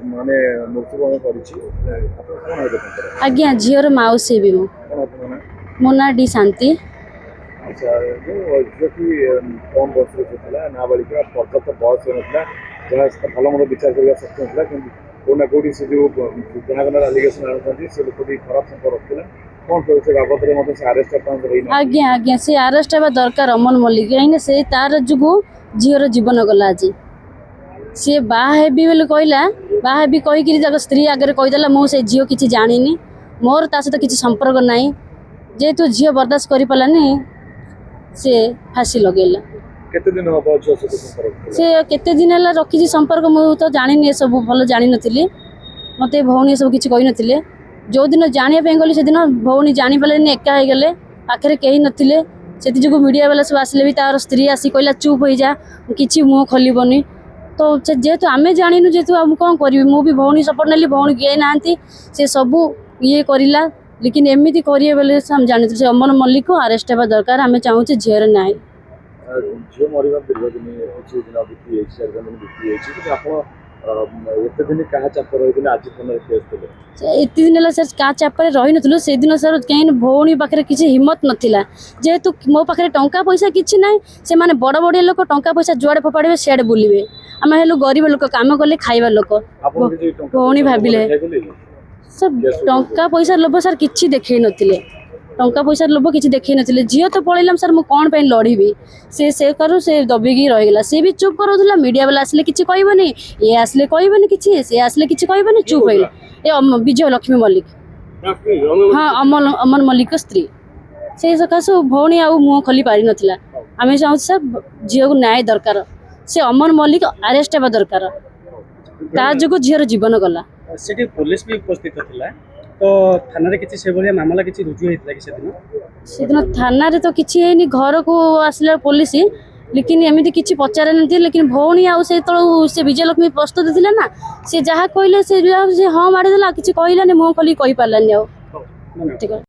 माने मृत्युवरण करिछि आज्ञा झीर मौसी भी मो ना डी शांति। अच्छा जो कि कम बयस नाबालिका पर्याप्त बयस होता जहाँ भल मत विचार करने सक्षम था कि कौटना कौटी से जो जहाँ आलिगेसन आनुंट से लोक खराब संपर्क रखा कौन कह से बाबद से आरेस्ट आज्ञा आज्ञा से आरेस्ट होगा दरकार अमन मल्लिक कहीं से तार जो झीर जीवन गला आज सी बाहेबी बोले कहला बाहेबी कहीकि स्त्री आगे कहीदेला मुझे झील किसी जानी मोर ता सहित किसी संपर्क ना जेहेतु झील बर्दाश्त कर पारानी से फांसी लगेला केते दिन हम से केते दिन है रखी संपर्क मुझे तो जानी सब भल जानी नी मत भौणी सब किसी कही नथिले जो दिन जानापी गली से दिन भौणी जानी पारे एका हो गले पाखे कहीं नथिले से जो मीडिया वाला सब आसिले भी तार स्त्री आसी कहला चुप हो जा किसी मुँह खोलबनी तो जेहेतु आम जानु जेहेतु आम कौन करी मुझे भौणी सपोर्ट नेली भौणी गए ना से सबू ये करला लेकिन एमती करेंगे बोले हम जानी से अमन मल्लिक को आरेस्ट होगा दरकार आम चाहूँ झीर ना झील मरवा दीर्घ दिन किसी दिन बीती 4 दिन बीती एत दिन क्या चाप रही आज एत दिन है सर क्या चापर रही नुँ से दिन सर कहीं भौणी पाखे किसी हिम्मत नाला जेहेतु मो पाखे टंका पैसा किसी ना से माने बड़ बड़िया लोक टंका पैसा जुआड़े फोपाड़े सियाड़े बुलवे आम हेलु गरीब लोक कम कले खाइबा लोक भौणी भाविले सर टंका पैसा लोभ सर किसी देखे नथिले टंका पैसा लोभ किसी देखे नथिले झील तो पलैलाम सर मुझे कौन लड़ी से करू से दबिकी रहीगला सी भी चुप करूला मीडिया वाला आसिले किसी कहबनी ये आसिले कहबनी किसी से आसिले किसी कहबनी चुप हो ये विजय लक्ष्मी मल्लिक हाँ अमन मल्लिक स्त्री से सकाश भौणी आ मुँह खोली पारि नथिला आम चाहूँ सर झील को न्याय दरकार से अमन मल्लिक आरेस्ट होगा दरकार ता जो झीर जीवन गला सेठी पुलिस भी उपस्थित थिला तो थाना रे किछि से बोलिया मामला किछि रुजु हेतला कि से दिन थाना रे तो किछि हेनी घर को आसला पुलिस लेकिन एमती किछि पचारे नथि लेकिन भौणी आ से विजय लक्ष्मी प्रस्तुत थिला ना से जहाँ कहले से हाँ मारी देला किछि कहलानी मुँह खोली कहि पारलानी आ ठीक है।